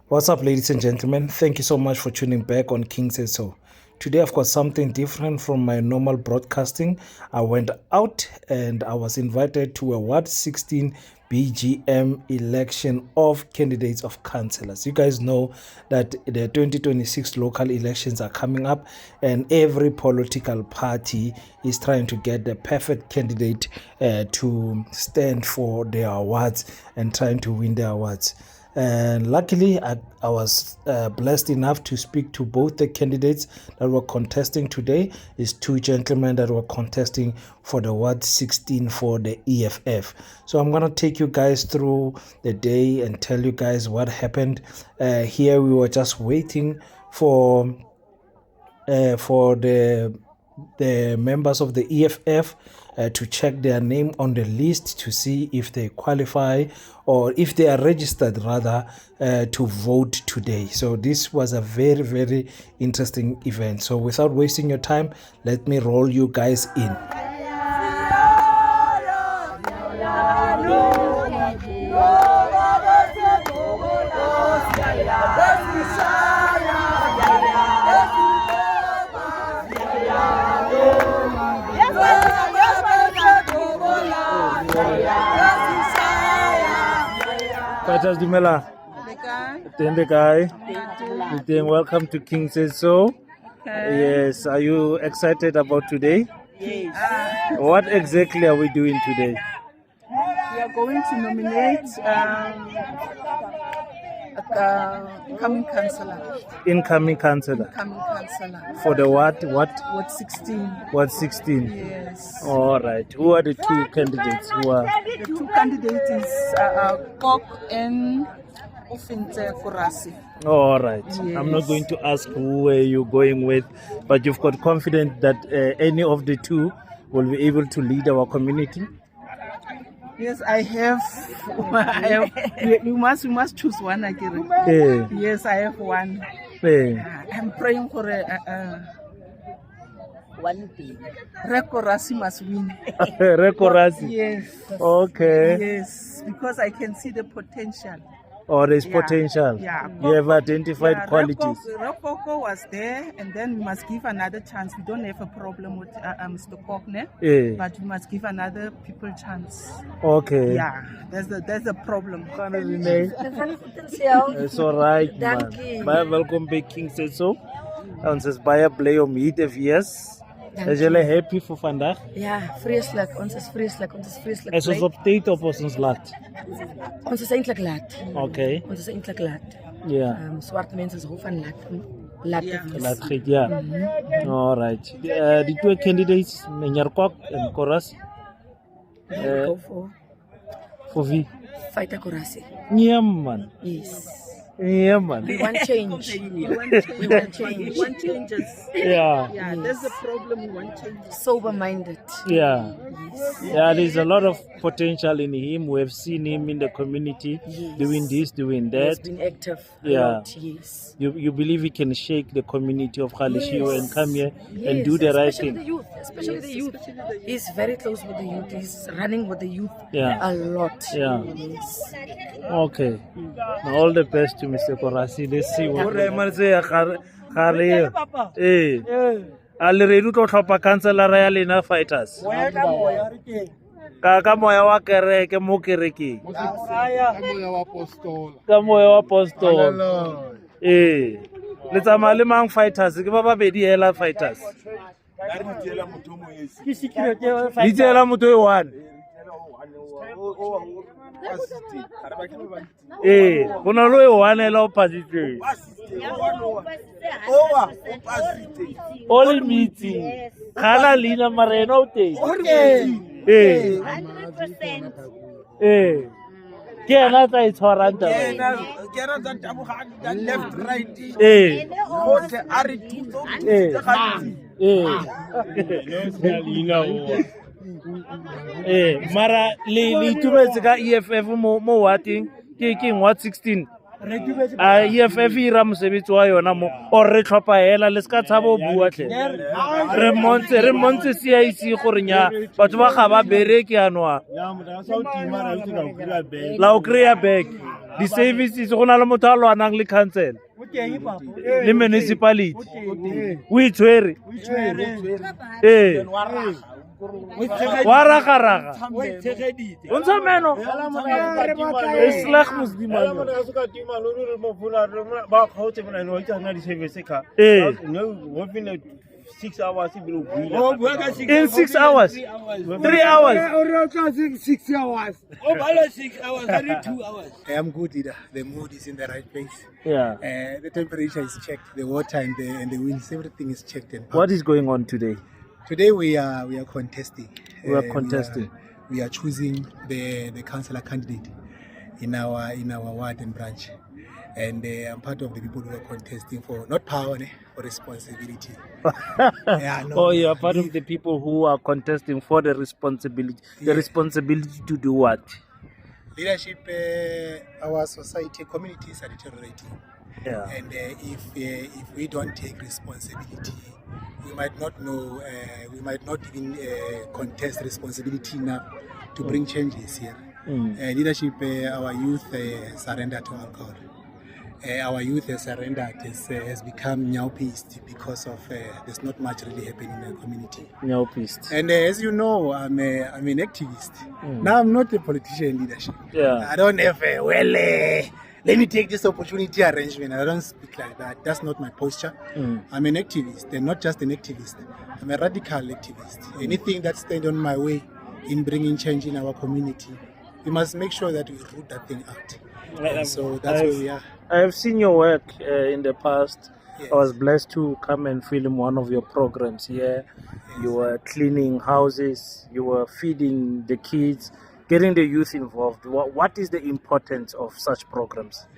What's up, ladies and gentlemen? Thank you so much for tuning back on King Says So. Today, I've got something different from my normal broadcasting. I went out and I was invited to a Ward 16 BGM election of candidates of councillors. You guys know that the 2026 local elections are coming up, and every political party is trying to get the perfect candidate to stand for their awards and trying to win their awards. And luckily, I was blessed enough to speak to both the candidates that were contesting today. It's two gentlemen that were contesting for the Ward 16 for the EFF. So I'm going to take you guys through the day and tell you guys what happened. Here we were just waiting for the members of the EFF to check their name on the list to see if they qualify or if they are registered rather to vote today. So this was a very, very interesting event. So without wasting your time, let me roll you guys in. Fighters Dumela. Welcome to King Says So. Yes, are you excited about today? Yes. What exactly are we doing today? We are going to nominate Incoming councillor. For the what? Ward 16. Ward 16. Yes. All right. Who are the two candidates? The two candidates is Kock and Ofentse Korasi. All right. Yes. I'm not going to ask who you're going with, but you've got confidence that any of the two will be able to lead our community? Yes, I have. We must choose one again. Yes, I have one. I'm praying for one thing. Korasi must win. Korasi? Yes. Okay. Yes, because I can see the potential. Or there's potential. Yeah. You have identified qualities. Rokoko was there, and then we must give another chance. We don't have a problem with Mr. Kock, but we must give another people chance. Okay. Yeah, there's a problem. It's all right, man. Bye, welcome back, King Says So. Ons is baie bly om hier te wees. Is julle happy vir vandag? Ja, vreeslik. Ons is vreeslik Is ons op tyd of ons laat? Ons is eintlik laat. Okay. Ons is eintlik laat. Ja. Swart mense is hou van laat. Laat giet, ja. All right. Die twee candidates, meneer Kock en Korasi. Go for wie? Fighter Korasi. Nee, man. Yes. Yeah, man. We want change. We want changes. Yeah. Yeah, there's a problem. We want change. Sober-minded. Yeah. Yes. Yeah, there's a lot of potential in him. We have seen him in the community doing this, doing that. He's been active. Yeah. Yes. You believe he can shake the community of Khalishiyo and come here and do the right thing? Especially the youth. He's very close with the youth. He's running with the youth a lot. Yeah. Yes. Okay. Now, all the best to Mr. Korasi. Let's see what already to tlhopha councillor ya lena fighters. Ka moya wa kereke mo kerekeng. Ka moya wa apostol. Le tsamaya le mang fighters ke ba babedi hela fighters. Di tseela motho e one. Bona lo e one hela opposite. All meeting. Kana lina mareno te. 100%. Ke ena tsa itshwarang ta. Left right. Mara le itumetse ka EFF mo wating ke eng Ward 16. EFF ira mosebetsi wa yona mo o re tlhopha hela le ska tshaba o bua tle re montse CIC gore nya batho ba ga ba bereke anwa la o kreya back The services go na le motho a lwanang le council le municipality o itshwere wa ragaraga o ntsha meno e sleg muslimano within 6 hours, in 6 hours 3 hours 6 hours. Only 2 hours. I am good, leader. The mood is in the right place. yeah The temperature is checked, the water and the winds, everything is checked. And what is going on today? today we are contesting. We are contesting. We are choosing the councillor candidate in our ward and branch. And I'm part of the people who are contesting for not power, for responsibility. Oh, you are part of the people who are contesting for the responsibility. The responsibility to do what? Leadership, our society, communities are deteriorating. Yeah. And if we don't take responsibility, we might not know, we might not even contest responsibility enough to bring changes here. Leadership, our youth surrender to alcohol. Our youth has surrendered, has become now-paced because of there's not much really happening in the community. Now-paced. And as you know, I'm an activist. Now I'm not a politician in leadership. Yeah. I don't have let me take this opportunity arrangement. I don't speak like that. That's not my posture. I'm an activist, and not just an activist. I'm a radical activist. Anything that stands on my way in bringing change in our community, we must make sure that we root that thing out. And so that's where we are. I have seen your work in the past. Yes. I was blessed to come and film one of your programs here. Yes. You were cleaning houses, you were feeding the kids, getting the youth involved. What is the importance of such programs?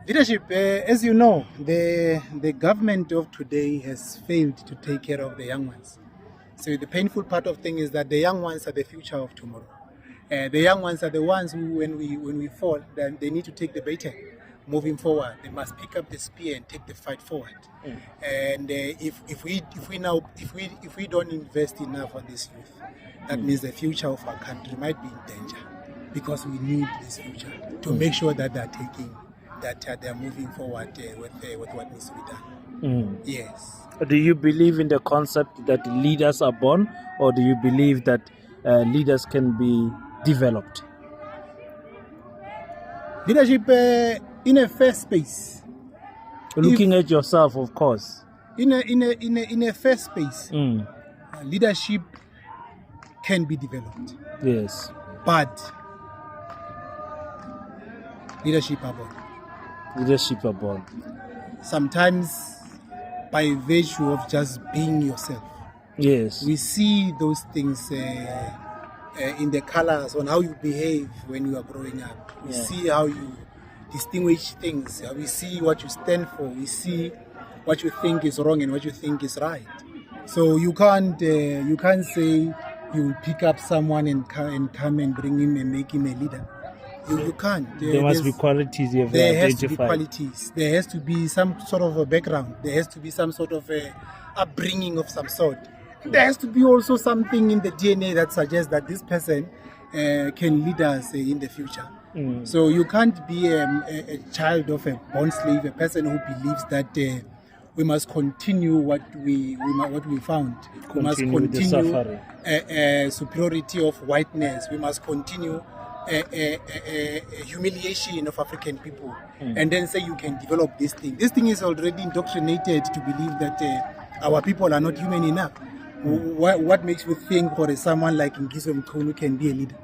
Leadership, as you know, the government of today has failed to take care of the young ones. So the painful part of things is that the young ones are the future of tomorrow. The young ones are the ones who, when we fall, then they need to take the baton. Moving forward, they must pick up the spear and take the fight forward. And if we don't invest enough on this youth, that means the future of our country might be in danger, because we need this future to make sure that they're moving forward with what needs to be done. Yes. Do you believe in the concept that leaders are born, or do you believe that leaders can be developed? Leadership in a fair space. Looking at yourself, of course. In a fair space, leadership can be developed. Yes. But leadership are born. Leadership are born. Sometimes by virtue of just being yourself. Yes. We see those things in the colors, on how you behave when you are growing up. We see how you distinguish things. We see what you stand for. We see what you think is wrong and what you think is right. So you can't say you will pick up someone and come and bring him and make him a leader. You can't. There must be qualities you have There identified. has to be qualities. There has to be some sort of a background. There has to be some sort of a upbringing of some sort. There has to be also something in the DNA that suggests that this person can lead us in the future. So you can't be a child of a born slave, a person who believes that we must continue what we found. We must continue superiority of whiteness. We must continue a humiliation of African people, and then say you can develop this thing. This thing is already indoctrinated to believe that our people are not human enough. What makes you think for someone like Ngiso Mkhunu can be a leader?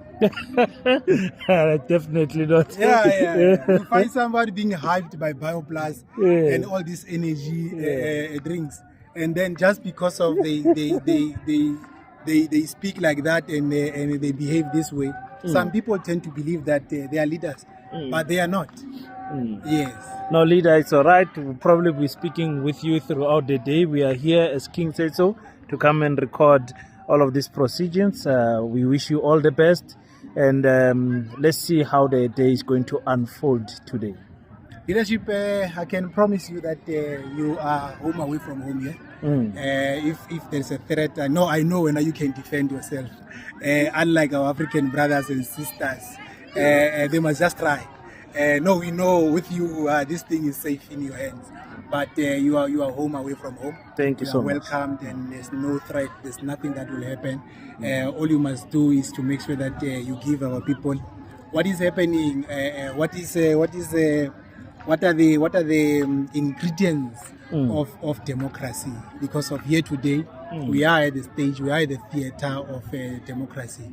Definitely not. Yeah. You find somebody being hyped by Bioplus and all these energy drinks, and then just because of they speak like that and they behave this way, some people tend to believe that they are leaders, but they are not. Yes. No, leader, it's all right. We'll probably be speaking with you throughout the day. We are here, as King said so, to come and record all of these procedures. We wish you all the best, and let's see how the day is going to unfold today. Leadership, I can promise you that you are home away from home. If there's a threat, I know when you can defend yourself. Unlike our African brothers and sisters, they must just try. No, we know with you, this thing is safe in your hands. But you are home away from home. Thank you so much. Welcomed, and there's no threat. There's nothing that will happen. All you must do is to make sure that you give our people what is happening. What are the ingredients of democracy? Because of here today, we are at the stage. We are at the theater of democracy.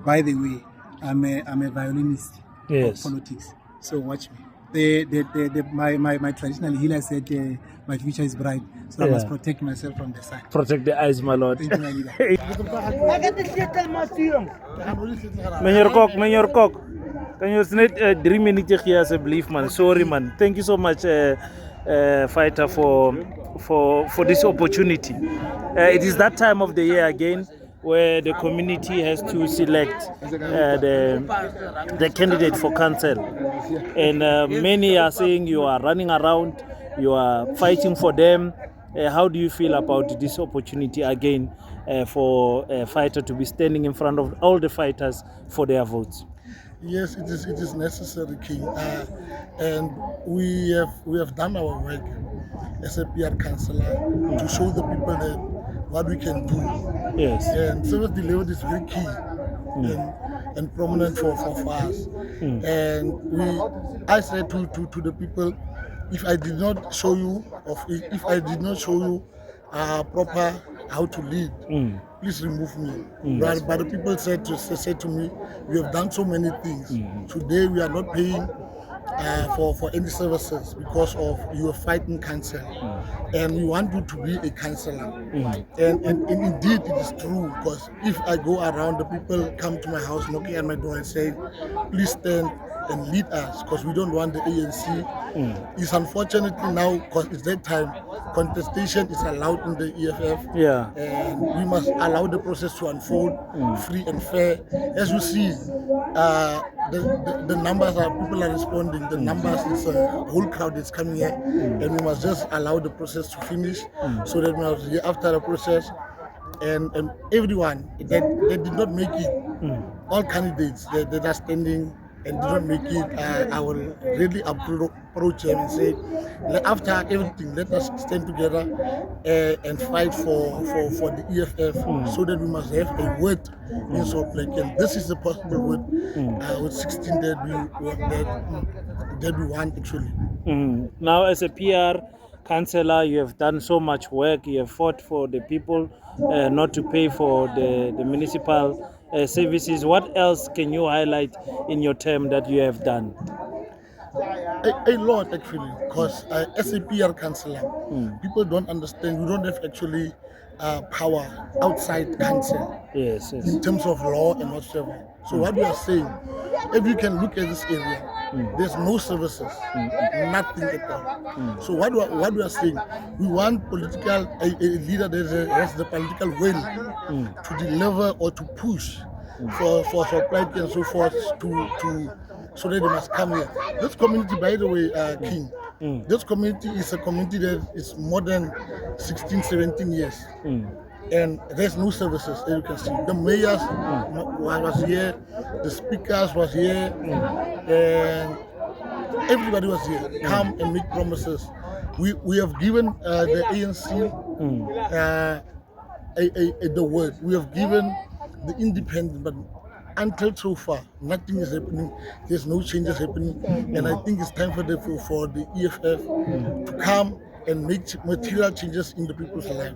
By the way, I'm a violinist of politics. So watch me. My traditional healer said my future is bright, so I must protect myself from the sun. Protect the eyes, my lord. Thank you, my leader. Meneer Kock, can you net 3 minutes here as a belief, man? Sorry, man. Thank you so much, fighter, for this opportunity. It is that time of the year again where the community has to select the candidate for council. And many are saying you are running around, you are fighting for them. How do you feel about this opportunity again for a fighter to be standing in front of all the fighters for their votes? Yes, it is necessary, King, and we have done our work as a PR councillor to show the people that what we can do. Yes. And service delivery is very key and prominent for us. And I said to the people, if I did not show you, proper how to lead, please remove me. But the people said to me, we have done so many things. Today we are not paying for any services because of your fighting cancer, and we want you to be a counselor. And indeed it is true, because if I go around, the people come to my house knocking at my door and saying, please stand and lead us, because we don't want the ANC. It's unfortunately now, because it's that time, contestation is allowed in the EFF, and we must allow the process to unfold free and fair. As you see, the numbers are, people are responding, the numbers, it's a whole crowd is coming here, and we must just allow the process to finish, so that we must hear after the process, and everyone that did not make it, all candidates that are standing and did not make it, I will really approach them and say, after everything, let us stand together and fight for the EFF, so that we must have a word in Salt Lake. And this is a possible word with 16 that we want actually. Now, as a PR councillor, you have done so much work. You have fought for the people not to pay for the municipal services. What else can you highlight in your term that you have done? A lot actually, because as a PR councillor, people don't understand. We don't have actually power outside council in terms of law and whatsoever. So what we are saying, if you can look at this area, there's no services, nothing at all. So what we are saying, we want a leader that has the political will to deliver or to push for supply and so forth so that they must come here. This community, by the way, King, this community is a community that is more than 16, 17 years. And there's no services, as you can see. The mayors was here, the speakers was here, and everybody was here. Come and make promises. We have given the ANC the word. We have given the independent, but until so far, nothing is happening. There's no changes happening, and I think it's time for the EFF to come and make material changes in the people's life.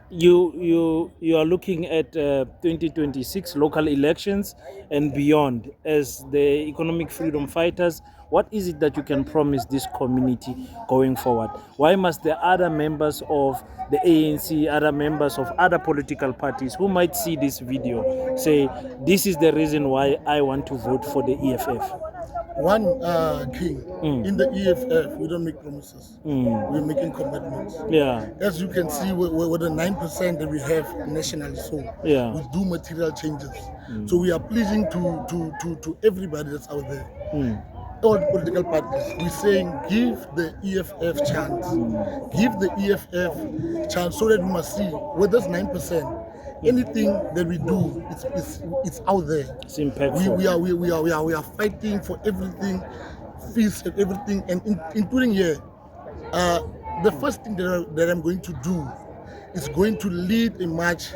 You are looking at 2026 local elections and beyond. As the economic freedom fighters, what is it that you can promise this community going forward? Why must the other members of the ANC, other members of other political parties who might see this video say, this is the reason why I want to vote for the EFF? One, King, in the EFF, we don't make promises. We're making commitments. As you can see, with the 9% that we have nationally, so we do material changes. So we are pleasing to everybody that's out there. All political parties, we're saying give the EFF chance. Give the EFF chance, so that we must see with this 9%. Anything that we do, it's out there. It's impactful. We are fighting for everything Fizz and everything, and including here. The first thing that I'm going to do is going to lead a march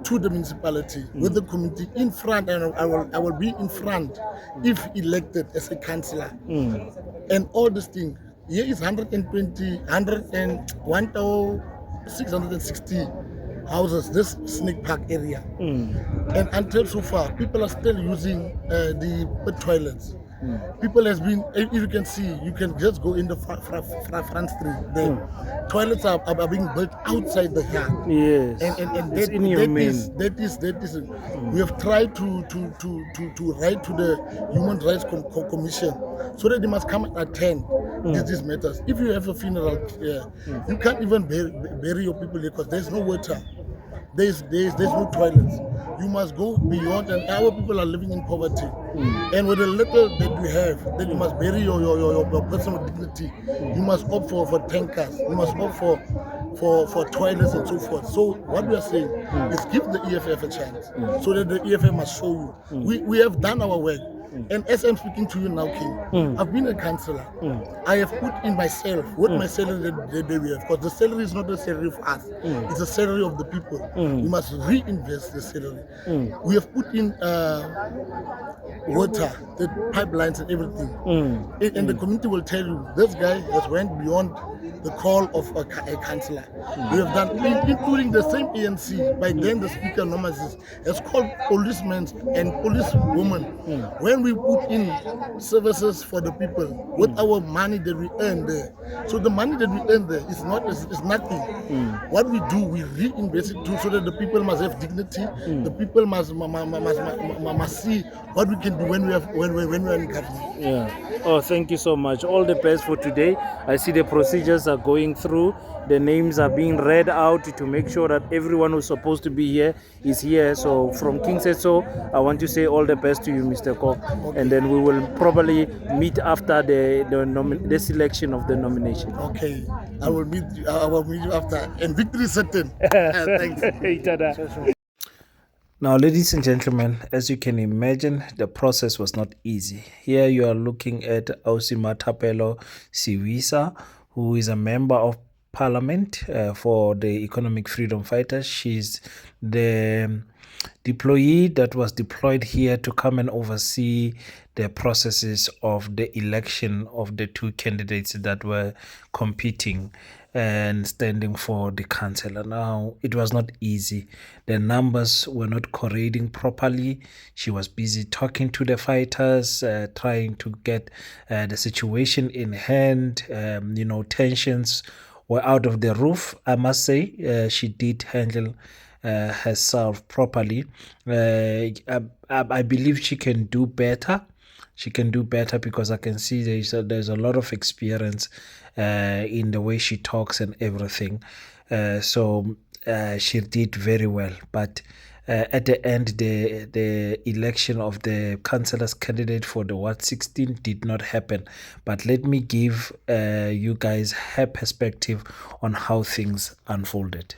to the municipality with the community in front, and I will be in front if elected as a councillor. And all this thing here is 1,660 houses, this Snake Park area. And until so far, people are still using the toilets. People has been, if you can see, you can just go in the front street. The toilets are being built outside the yard. Yes. And It's in your main. that is. We have tried to write to the Human Rights Commission so that they must come and attend these matters. If you have a funeral here, you can't even bury your people here because there's no water. There's no toilets. You must go beyond, and our people are living in poverty. And with the little that you have, then you must bury your personal dignity. You must opt for tankers. You must opt for toilets and so forth. So what we are saying is give the EFF a chance, so that the EFF must show you. We have done our work. And as I'm speaking to you now, King, I've been a councillor. I have put in myself what my salary that we have, because the salary is not the salary of us, it's the salary of the people. We must reinvest the salary. We have put in water, the pipelines and everything. And the community will tell you, this guy has went beyond the call of a councillor. We have done, including the same ANC, by then the Speaker Nomasis has called policemen and policewomen. When we put in services for the people with our money that we earn there. So the money that we earn there is nothing. What we do, we reinvest it too, so that the people must have dignity. The people must see what we can do when we are in government. Yeah. Oh, thank you so much. All the best for today. I see the procedures are going through. The names are being read out to make sure that everyone who's supposed to be here is here. So from King Said So, I want to say all the best to you, Mr. Kock. Okay. And then we will probably meet after the selection of the nomination. Okay. I will meet you after. And victory is certain. Thanks. Now, ladies and gentlemen, as you can imagine, the process was not easy. Here you are looking at Ausimathapelo Siwisa, who is a member of Parliament for the Economic Freedom Fighters. She's the deployee that was deployed here to come and oversee the processes of the election of the two candidates that were competing and standing for the councillor. Now, it was not easy. The numbers were not correlating properly. She was busy talking to the fighters, trying to get the situation in hand. Tensions were out of the roof. I must say, she did handle herself properly. I believe she can do better. She can do better because I can see there's a lot of experience in the way she talks and everything. So she did very well. But at the end, the election of the councillor's candidate for the Ward 16 did not happen. But let me give you guys her perspective on how things unfolded.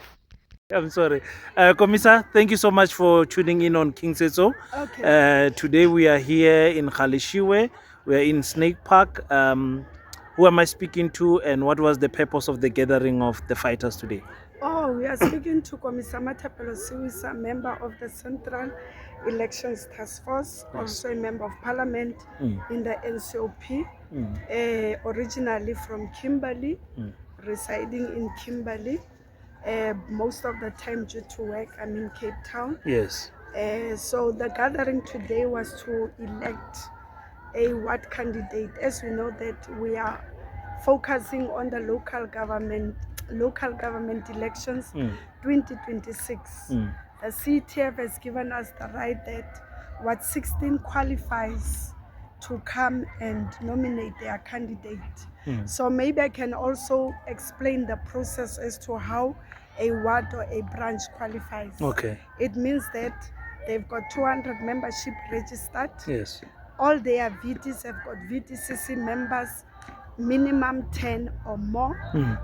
I'm sorry. Komisa, thank you so much for tuning in on King Said So. Okay. Today we are here in Khalishiwe. We are in Snake Park. Who am I speaking to, and what was the purpose of the gathering of the fighters today? Oh, we are speaking to Ausimathapelo Siwisa, member of the Central Elections Task Force, also a member of Parliament in the NCOP, originally from Kimberley, residing in Kimberley. Most of the time due to work, I'm in Cape Town. Yes. So the gathering today was to elect a ward candidate. As we know that we are focusing on the local government elections 2026. The CTF has given us the right that Ward 16 qualifies to come and nominate their candidate. So maybe I can also explain the process as to how a ward or a branch qualifies. Okay. It means that they've got 200 membership registered. Yes. All their VTs have got VTCC members, minimum 10 or more,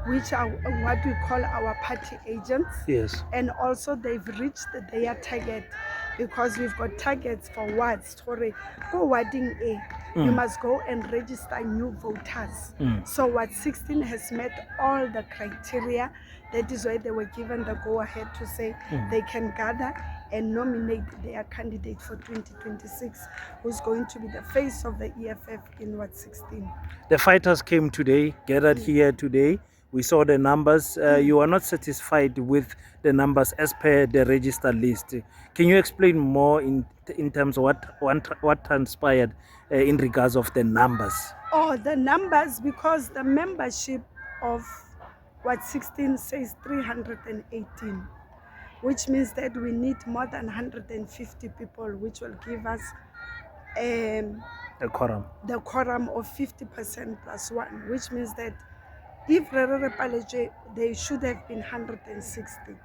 which are what we call our party agents. Yes. And also they've reached their target. because we've got targets for wards. Sorry, go warding A. You must go and register new voters. So Ward 16 has met all the criteria. That is why they were given the go-ahead to say they can gather and nominate their candidate for 2026, who's going to be the face of the EFF in Ward 16. The fighters came today, gathered here today. We saw the numbers. You are not satisfied with the numbers as per the register list. Can you explain more in terms of what transpired in regards of the numbers? Oh, the numbers, because the membership of Ward 16 says 318, which means that we need more than 150 people, which will give us The quorum. the quorum of 50% plus one, which means that if they should have been 160.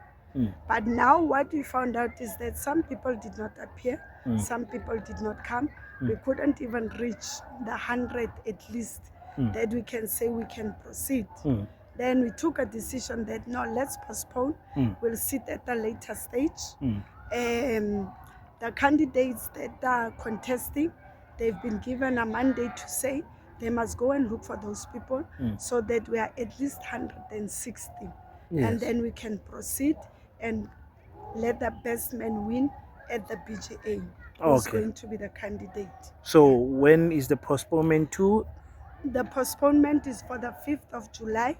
But now what we found out is that some people did not appear, some people did not come. We couldn't even reach the 100 at least that we can say we can proceed. Then we took a decision that no, let's postpone. We'll sit at a later stage. The candidates that are contesting, they've been given a mandate to say they must go and look for those people so that we are at least 160. And then we can proceed and let the best man win at the BGA. Who's going to be the candidate. So when is the postponement to? The postponement is for the 5th of July,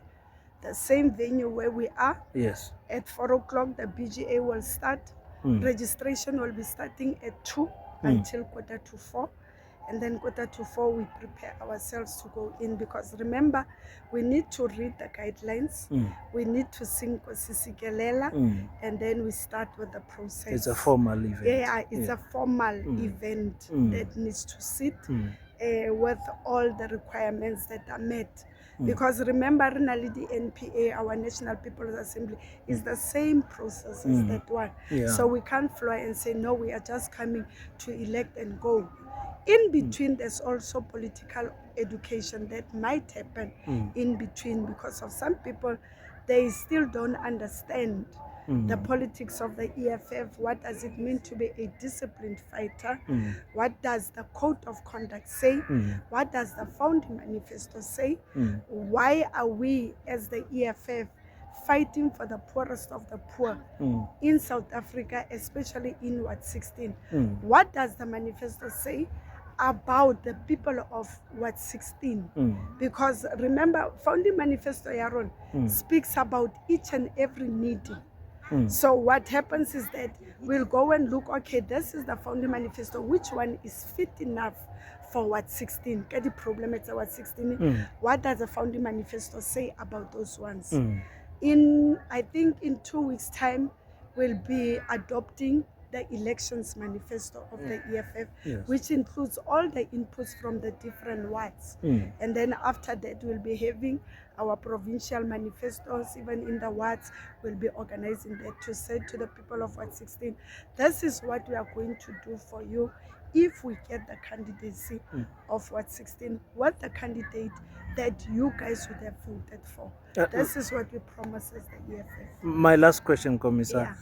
the same venue where we are. Yes. At 4 o'clock, the BGA will start. Registration will be starting at 2 until 3:45. And then 3:45, we prepare ourselves to go in, because remember, we need to read the guidelines. We need to sing Korasi, and then we start with the process. It's a formal event. Yeah, it's a formal event that needs to sit with all the requirements that are met. Because remember, the NPA, our National People's Assembly, is the same process as that one. So we can't fly and say, no, we are just coming to elect and go. In between, there's also political education that might happen in between, because of some people, they still don't understand the politics of the EFF. What does it mean to be a disciplined fighter? What does the code of conduct say? What does the founding manifesto say? Why are we, as the EFF, fighting for the poorest of the poor in South Africa, especially in Ward 16? What does the manifesto say about the people of Ward 16? Because remember, founding manifesto, Yaron, speaks about each and every needy. So what happens is that we'll go and look, okay, this is the founding manifesto, which one is fit enough for Ward 16? Get the problem at Ward 16. What does the founding manifesto say about those ones? I think in 2 weeks' time, we'll be adopting the elections manifesto of the EFF, which includes all the inputs from the different wards. And then after that, we'll be having our provincial manifestos, even in the wards. We'll be organizing that to say to the people of Ward 16, this is what we are going to do for you if we get the candidacy of Ward 16, what the candidate that you guys would have voted for. This is what we promise as the EFF. My last question, Commissar.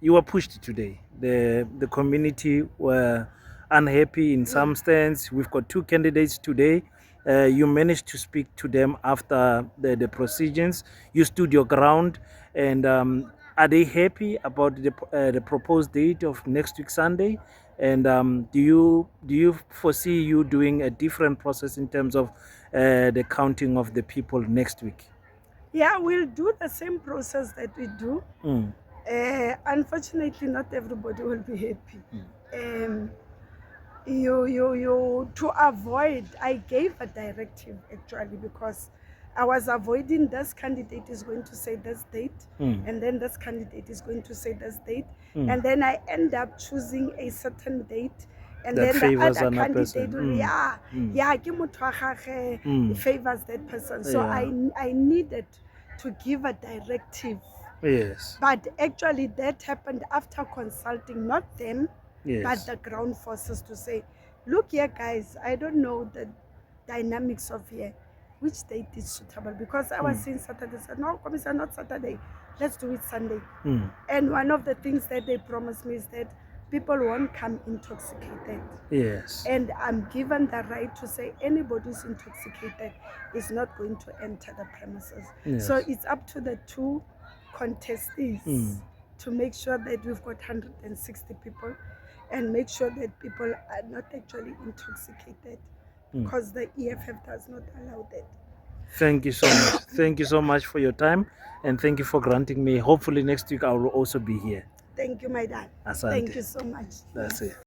You were pushed today. The community were unhappy in some sense. We've got two candidates today. You managed to speak to them after the proceedings. You stood your ground, and are they happy about the proposed date of next week Sunday? And do you foresee you doing a different process in terms of the counting of the people next week? Yeah, we'll do the same process that we do. Unfortunately, not everybody will be happy. To avoid, I gave a directive actually, because I was avoiding this candidate is going to say this date, and then this candidate is going to say this date, and then I end up choosing a certain date, and that then the other candidate person. will, favors that person. So I needed to give a directive. Yes. But actually that happened after consulting not them, but the ground forces, to say, look here guys, I don't know the dynamics of here, which date is suitable, because I was saying Saturday, said, no, Commissioner, not Saturday, let's do it Sunday. And one of the things that they promised me is that people won't come intoxicated. Yes. And I'm given the right to say anybody who's intoxicated is not going to enter the premises. Yes. So it's up to the two contestees to make sure that we've got 160 people and make sure that people are not actually intoxicated because the EFF does not allow that. Thank you so much. Thank you so much for your time, and thank you for granting me. Hopefully next week I will also be here. Thank you, my dad. Asante. Thank you so much. That's it.